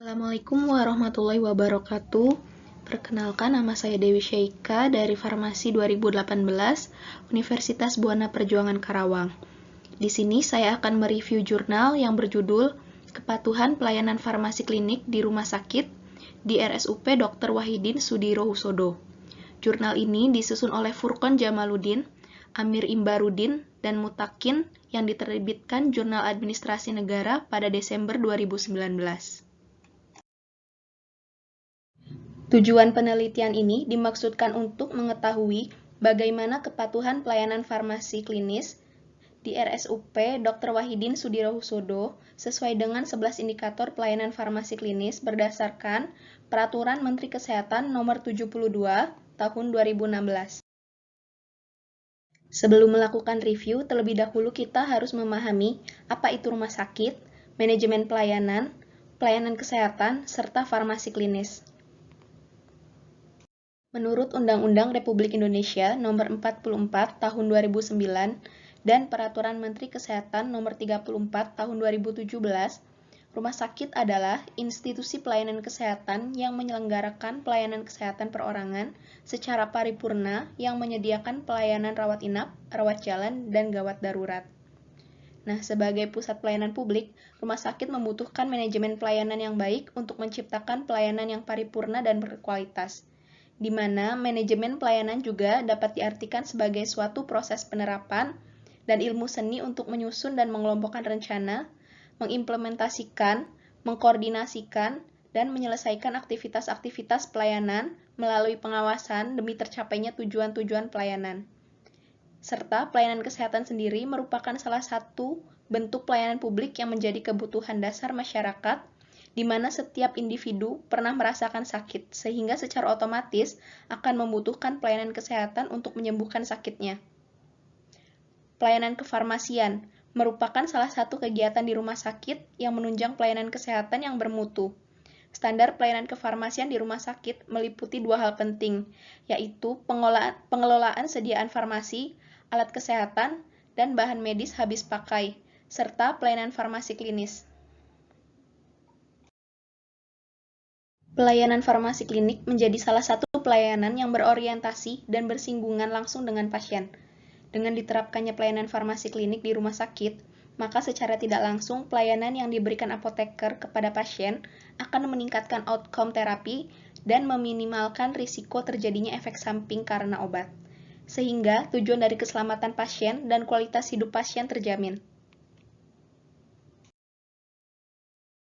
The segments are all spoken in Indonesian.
Assalamualaikum warahmatullahi wabarakatuh. Perkenalkan, nama saya Dewi Syaika dari Farmasi 2018, Universitas Buana Perjuangan Karawang. Di sini saya akan mereview jurnal yang berjudul Kepatuhan Pelayanan Farmasi Klinik di Rumah Sakit di RSUP Dr. Wahidin Sudirohusodo. Jurnal ini disusun oleh Furqon Jamaluddin, Amir Imbarudin, dan Mutakin yang diterbitkan Jurnal Administrasi Negara pada Desember 2019. Tujuan penelitian ini dimaksudkan untuk mengetahui bagaimana kepatuhan pelayanan farmasi klinis di RSUP Dr. Wahidin Sudirohusodo sesuai dengan 11 indikator pelayanan farmasi klinis berdasarkan Peraturan Menteri Kesehatan Nomor 72 Tahun 2016. Sebelum melakukan review, terlebih dahulu kita harus memahami apa itu rumah sakit, manajemen pelayanan kesehatan, serta farmasi klinis. Menurut Undang-Undang Republik Indonesia Nomor 44 Tahun 2009 dan Peraturan Menteri Kesehatan Nomor 34 Tahun 2017, rumah sakit adalah institusi pelayanan kesehatan yang menyelenggarakan pelayanan kesehatan perorangan secara paripurna yang menyediakan pelayanan rawat inap, rawat jalan, dan gawat darurat. Nah, sebagai pusat pelayanan publik, rumah sakit membutuhkan manajemen pelayanan yang baik untuk menciptakan pelayanan yang paripurna dan berkualitas, di mana manajemen pelayanan juga dapat diartikan sebagai suatu proses penerapan dan ilmu seni untuk menyusun dan mengelompokkan rencana, mengimplementasikan, mengkoordinasikan, dan menyelesaikan aktivitas-aktivitas pelayanan melalui pengawasan demi tercapainya tujuan-tujuan pelayanan. Serta pelayanan kesehatan sendiri merupakan salah satu bentuk pelayanan publik yang menjadi kebutuhan dasar masyarakat, di mana setiap individu pernah merasakan sakit, sehingga secara otomatis akan membutuhkan pelayanan kesehatan untuk menyembuhkan sakitnya. Pelayanan kefarmasian merupakan salah satu kegiatan di rumah sakit yang menunjang pelayanan kesehatan yang bermutu. Standar pelayanan kefarmasian di rumah sakit meliputi dua hal penting, yaitu pengelolaan sediaan farmasi, alat kesehatan, dan bahan medis habis pakai, serta pelayanan farmasi klinis. Pelayanan farmasi klinik menjadi salah satu pelayanan yang berorientasi dan bersinggungan langsung dengan pasien. Dengan diterapkannya pelayanan farmasi klinik di rumah sakit, maka secara tidak langsung pelayanan yang diberikan apoteker kepada pasien akan meningkatkan outcome terapi dan meminimalkan risiko terjadinya efek samping karena obat, sehingga tujuan dari keselamatan pasien dan kualitas hidup pasien terjamin.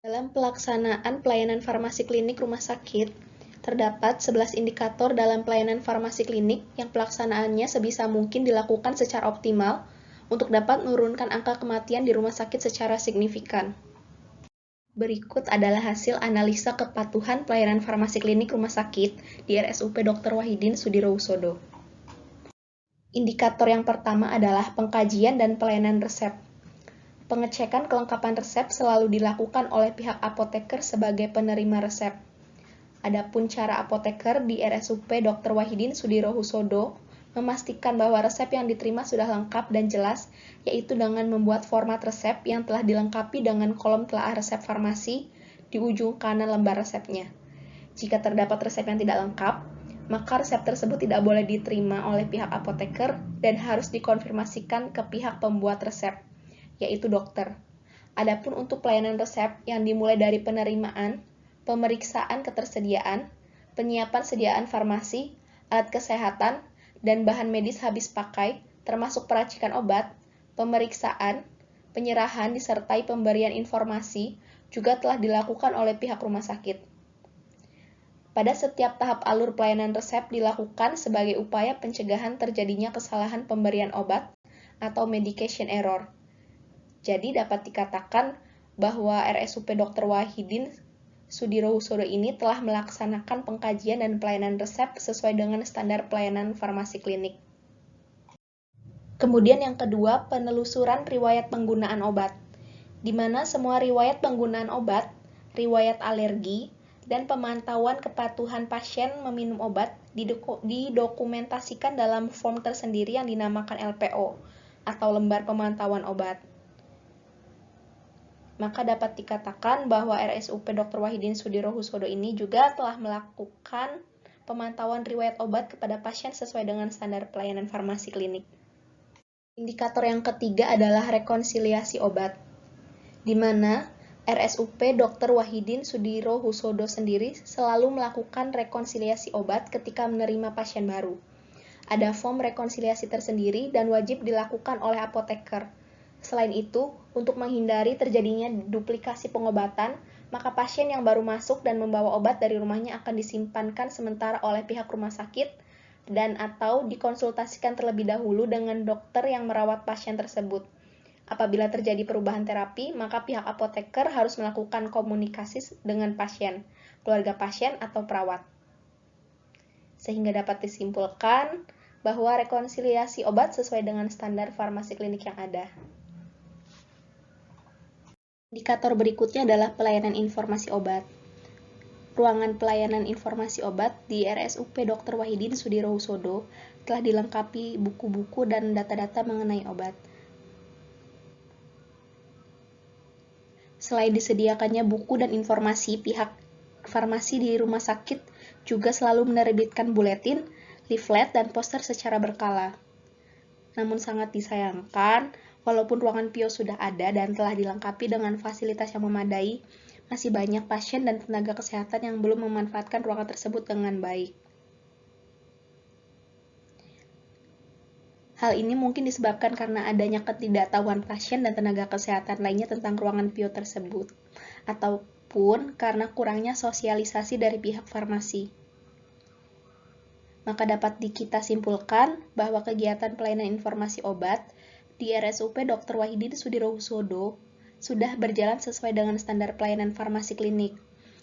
Dalam pelaksanaan pelayanan farmasi klinik rumah sakit, terdapat 11 indikator dalam pelayanan farmasi klinik yang pelaksanaannya sebisa mungkin dilakukan secara optimal untuk dapat menurunkan angka kematian di rumah sakit secara signifikan. Berikut adalah hasil analisa kepatuhan pelayanan farmasi klinik rumah sakit di RSUP Dr. Wahidin Sudirohusodo. Indikator yang pertama adalah pengkajian dan pelayanan resep. Pengecekan kelengkapan resep selalu dilakukan oleh pihak apoteker sebagai penerima resep. Adapun cara apoteker di RSUP Dr. Wahidin Sudirohusodo memastikan bahwa resep yang diterima sudah lengkap dan jelas, yaitu dengan membuat format resep yang telah dilengkapi dengan kolom telaah resep farmasi di ujung kanan lembar resepnya. Jika terdapat resep yang tidak lengkap, maka resep tersebut tidak boleh diterima oleh pihak apoteker dan harus dikonfirmasikan ke pihak pembuat resep, yaitu dokter. Adapun untuk pelayanan resep yang dimulai dari penerimaan, pemeriksaan ketersediaan, penyiapan sediaan farmasi, alat kesehatan, dan bahan medis habis pakai, termasuk peracikan obat, pemeriksaan, penyerahan disertai pemberian informasi juga telah dilakukan oleh pihak rumah sakit. Pada setiap tahap alur pelayanan resep dilakukan sebagai upaya pencegahan terjadinya kesalahan pemberian obat atau medication error. Jadi dapat dikatakan bahwa RSUP Dr. Wahidin Sudirohusodo ini telah melaksanakan pengkajian dan pelayanan resep sesuai dengan standar pelayanan farmasi klinik. Kemudian yang kedua, penelusuran riwayat penggunaan obat, di mana semua riwayat penggunaan obat, riwayat alergi, dan pemantauan kepatuhan pasien meminum obat didokumentasikan dalam form tersendiri yang dinamakan LPO, atau lembar pemantauan obat. maka dapat dikatakan bahwa RSUP Dr. Wahidin Sudirohusodo ini juga telah melakukan pemantauan riwayat obat kepada pasien sesuai dengan standar pelayanan farmasi klinik. Indikator yang ketiga adalah rekonsiliasi obat, di mana RSUP Dr. Wahidin Sudirohusodo sendiri selalu melakukan rekonsiliasi obat ketika menerima pasien baru. Ada form rekonsiliasi tersendiri dan wajib dilakukan oleh apoteker. Selain itu, untuk menghindari terjadinya duplikasi pengobatan, maka pasien yang baru masuk dan membawa obat dari rumahnya akan disimpankan sementara oleh pihak rumah sakit dan atau dikonsultasikan terlebih dahulu dengan dokter yang merawat pasien tersebut. Apabila terjadi perubahan terapi, maka pihak apoteker harus melakukan komunikasi dengan pasien, keluarga pasien, atau perawat. Sehingga dapat disimpulkan bahwa rekonsiliasi obat sesuai dengan standar farmasi klinik yang ada. Indikator berikutnya adalah pelayanan informasi obat. Ruangan pelayanan informasi obat di RSUP Dr. Wahidin Sudirohusodo telah dilengkapi buku-buku dan data-data mengenai obat. Selain disediakannya buku dan informasi, pihak farmasi di rumah sakit juga selalu menerbitkan buletin, leaflet, dan poster secara berkala. Namun sangat disayangkan, walaupun ruangan PIO sudah ada dan telah dilengkapi dengan fasilitas yang memadai, masih banyak pasien dan tenaga kesehatan yang belum memanfaatkan ruangan tersebut dengan baik. Hal ini mungkin disebabkan karena adanya ketidaktahuan pasien dan tenaga kesehatan lainnya tentang ruangan PIO tersebut, ataupun karena kurangnya sosialisasi dari pihak farmasi. Maka dapat kita simpulkan bahwa kegiatan pelayanan informasi obat di RSUP Dr. Wahidin Sudirohusodo sudah berjalan sesuai dengan standar pelayanan farmasi klinik,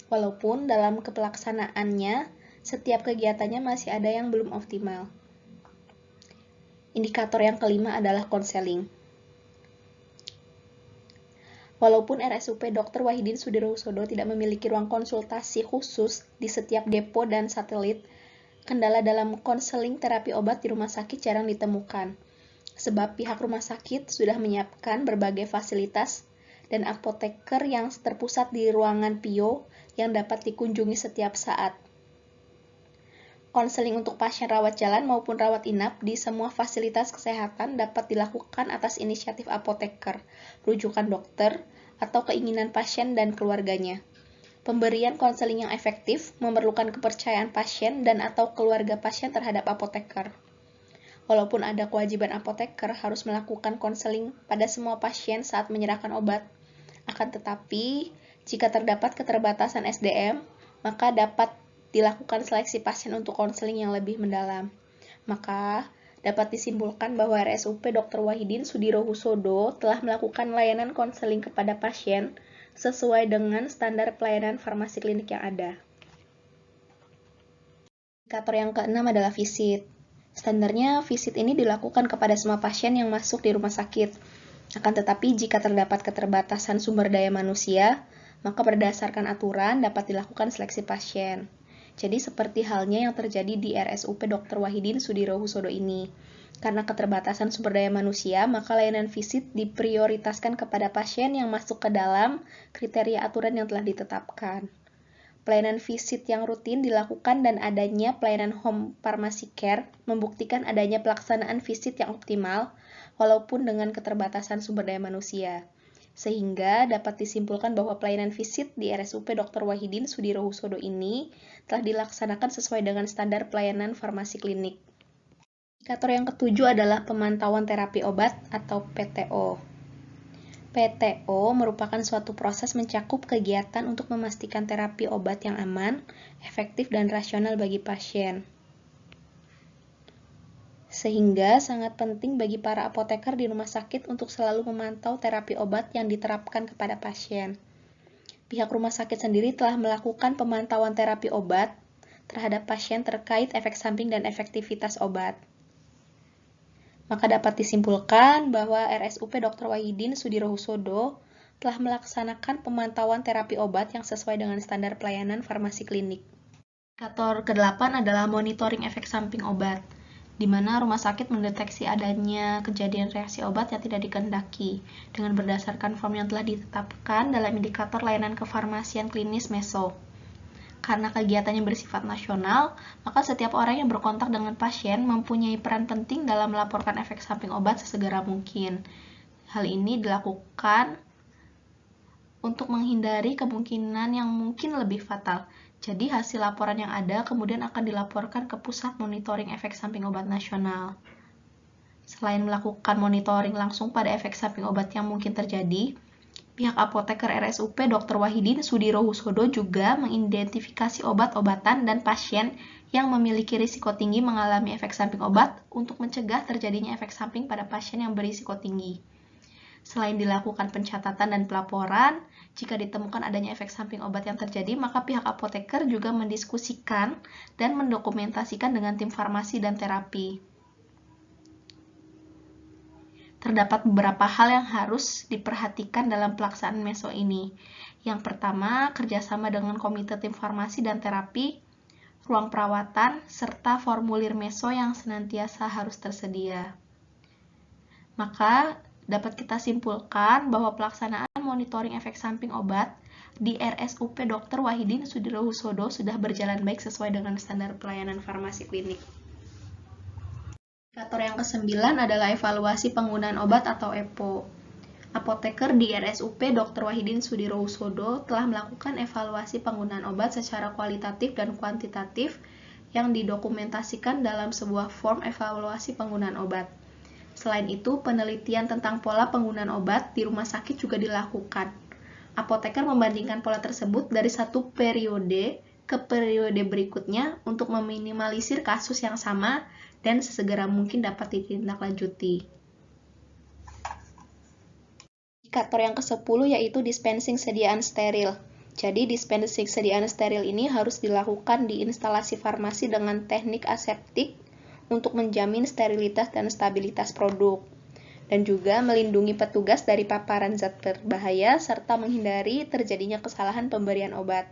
walaupun dalam kepelaksanaannya setiap kegiatannya masih ada yang belum optimal. Indikator yang kelima adalah konseling. Walaupun RSUP Dr. Wahidin Sudirohusodo tidak memiliki ruang konsultasi khusus di setiap depo dan satelit, kendala dalam konseling terapi obat di rumah sakit jarang ditemukan, sebab pihak rumah sakit sudah menyiapkan berbagai fasilitas dan apoteker yang terpusat di ruangan PIO yang dapat dikunjungi setiap saat. Konseling untuk pasien rawat jalan maupun rawat inap di semua fasilitas kesehatan dapat dilakukan atas inisiatif apoteker, rujukan dokter, atau keinginan pasien dan keluarganya. Pemberian konseling yang efektif memerlukan kepercayaan pasien dan atau keluarga pasien terhadap apoteker. Walaupun ada kewajiban apoteker harus melakukan konseling pada semua pasien saat menyerahkan obat, akan tetapi jika terdapat keterbatasan SDM, maka dapat dilakukan seleksi pasien untuk konseling yang lebih mendalam. Maka dapat disimpulkan bahwa RSUP Dr. Wahidin Sudirohusodo telah melakukan layanan konseling kepada pasien sesuai dengan standar pelayanan farmasi klinik yang ada. Indikator yang keenam adalah visit. Standarnya visit ini dilakukan kepada semua pasien yang masuk di rumah sakit. Akan tetapi jika terdapat keterbatasan sumber daya manusia, maka berdasarkan aturan dapat dilakukan seleksi pasien. Jadi seperti halnya yang terjadi di RSUP Dr. Wahidin Sudirohusodo ini. Karena keterbatasan sumber daya manusia, maka layanan visit diprioritaskan kepada pasien yang masuk ke dalam kriteria aturan yang telah ditetapkan. Pelayanan visit yang rutin dilakukan dan adanya pelayanan home pharmacy care membuktikan adanya pelaksanaan visit yang optimal walaupun dengan keterbatasan sumber daya manusia. Sehingga dapat disimpulkan bahwa pelayanan visit di RSUP Dr. Wahidin Sudirohusodo ini telah dilaksanakan sesuai dengan standar pelayanan farmasi klinik. Indikator yang ketujuh adalah pemantauan terapi obat atau PTO. PTO merupakan suatu proses mencakup kegiatan untuk memastikan terapi obat yang aman, efektif, dan rasional bagi pasien. Sehingga sangat penting bagi para apoteker di rumah sakit untuk selalu memantau terapi obat yang diterapkan kepada pasien. Pihak rumah sakit sendiri telah melakukan pemantauan terapi obat terhadap pasien terkait efek samping dan efektivitas obat. Maka dapat disimpulkan bahwa RSUP Dr. Wahidin Sudirohusodo telah melaksanakan pemantauan terapi obat yang sesuai dengan standar pelayanan farmasi klinik. Indikator ke-8 adalah monitoring efek samping obat, di mana rumah sakit mendeteksi adanya kejadian reaksi obat yang tidak dikehendaki dengan berdasarkan form yang telah ditetapkan dalam indikator layanan kefarmasian klinis MESO. Karena kegiatannya bersifat nasional, maka setiap orang yang berkontak dengan pasien mempunyai peran penting dalam melaporkan efek samping obat sesegera mungkin. Hal ini dilakukan untuk menghindari kemungkinan yang mungkin lebih fatal. Jadi hasil laporan yang ada kemudian akan dilaporkan ke Pusat Monitoring Efek Samping Obat Nasional. Selain melakukan monitoring langsung pada efek samping obat yang mungkin terjadi, pihak apoteker RSUP Dr. Wahidin Sudirohusodo juga mengidentifikasi obat-obatan dan pasien yang memiliki risiko tinggi mengalami efek samping obat untuk mencegah terjadinya efek samping pada pasien yang berisiko tinggi. Selain dilakukan pencatatan dan pelaporan, jika ditemukan adanya efek samping obat yang terjadi, maka pihak apoteker juga mendiskusikan dan mendokumentasikan dengan tim farmasi dan terapi. Terdapat beberapa hal yang harus diperhatikan dalam pelaksanaan MESO ini. Yang pertama, kerjasama dengan komite tim farmasi dan terapi, ruang perawatan, serta formulir MESO yang senantiasa harus tersedia. Maka, dapat kita simpulkan bahwa pelaksanaan monitoring efek samping obat di RSUP Dr. Wahidin Sudirohusodo sudah berjalan baik sesuai dengan standar pelayanan farmasi klinik. Indikator yang ke-9 adalah evaluasi penggunaan obat atau EPO. Apoteker di RSUP Dr. Wahidin Sudirohusodo telah melakukan evaluasi penggunaan obat secara kualitatif dan kuantitatif yang didokumentasikan dalam sebuah form evaluasi penggunaan obat. Selain itu, penelitian tentang pola penggunaan obat di rumah sakit juga dilakukan. Apoteker membandingkan pola tersebut dari satu periode ke periode berikutnya untuk meminimalisir kasus yang sama dan sesegera mungkin dapat ditindaklanjuti. Indikator yang ke-10 yaitu dispensing sediaan steril. Jadi dispensing sediaan steril ini harus dilakukan di instalasi farmasi dengan teknik aseptik untuk menjamin sterilitas dan stabilitas produk, dan juga melindungi petugas dari paparan zat berbahaya serta menghindari terjadinya kesalahan pemberian obat.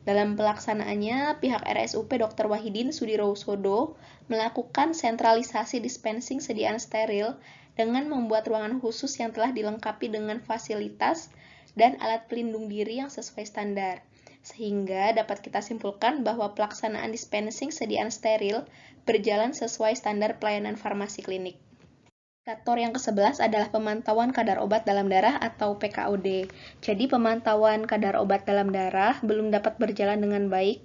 Dalam pelaksanaannya, pihak RSUP Dr. Wahidin Sudirohusodo melakukan sentralisasi dispensing sediaan steril dengan membuat ruangan khusus yang telah dilengkapi dengan fasilitas dan alat pelindung diri yang sesuai standar. Sehingga dapat kita simpulkan bahwa pelaksanaan dispensing sediaan steril berjalan sesuai standar pelayanan farmasi klinik. Indikator yang ke-11 adalah pemantauan kadar obat dalam darah atau PKOD. Jadi pemantauan kadar obat dalam darah belum dapat berjalan dengan baik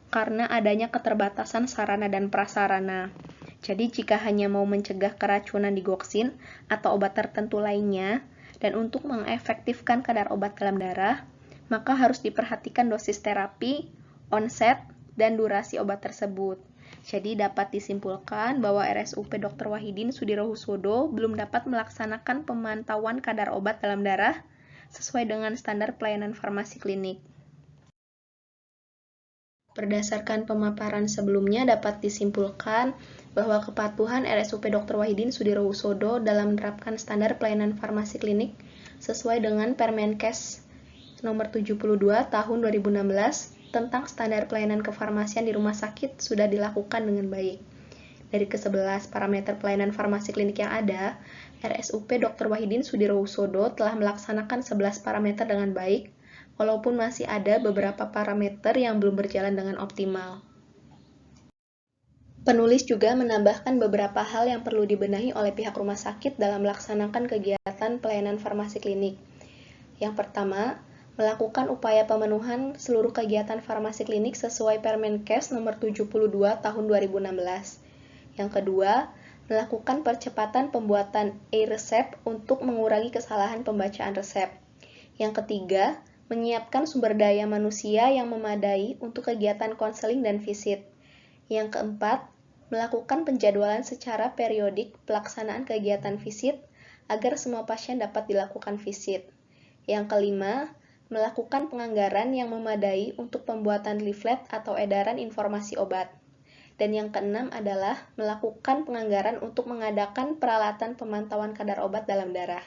karena adanya keterbatasan sarana dan prasarana. Jadi jika hanya mau mencegah keracunan digoksin atau obat tertentu lainnya, dan untuk mengefektifkan kadar obat dalam darah, maka harus diperhatikan dosis terapi, onset, dan durasi obat tersebut. Jadi dapat disimpulkan bahwa RSUP Dr. Wahidin Sudirohusodo belum dapat melaksanakan pemantauan kadar obat dalam darah sesuai dengan standar pelayanan farmasi klinik. Berdasarkan pemaparan sebelumnya dapat disimpulkan bahwa kepatuhan RSUP Dr. Wahidin Sudirohusodo dalam menerapkan standar pelayanan farmasi klinik sesuai dengan Permenkes nomor 72 tahun 2016 tentang standar pelayanan kefarmasian di rumah sakit sudah dilakukan dengan baik. Dari ke-11 parameter pelayanan farmasi klinik yang ada, RSUP Dr. Wahidin Sudirohusodo telah melaksanakan 11 parameter dengan baik, walaupun masih ada beberapa parameter yang belum berjalan dengan optimal. Penulis juga menambahkan beberapa hal yang perlu dibenahi oleh pihak rumah sakit dalam melaksanakan kegiatan pelayanan farmasi klinik. Yang pertama, melakukan upaya pemenuhan seluruh kegiatan farmasi klinik sesuai Permenkes nomor 72 tahun 2016. Yang kedua, melakukan percepatan pembuatan e-resep untuk mengurangi kesalahan pembacaan resep. Yang ketiga, menyiapkan sumber daya manusia yang memadai untuk kegiatan konseling dan visit. Yang keempat, melakukan penjadwalan secara periodik pelaksanaan kegiatan visit agar semua pasien dapat dilakukan visit. Yang kelima, melakukan penganggaran yang memadai untuk pembuatan leaflet atau edaran informasi obat. Dan yang keenam adalah melakukan penganggaran untuk mengadakan peralatan pemantauan kadar obat dalam darah.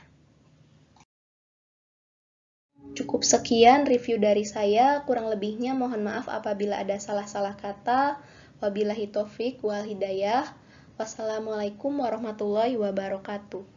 Cukup sekian review dari saya, kurang lebihnya mohon maaf apabila ada salah-salah kata. Wabillahi taufik wal hidayah. Wassalamualaikum warahmatullahi wabarakatuh.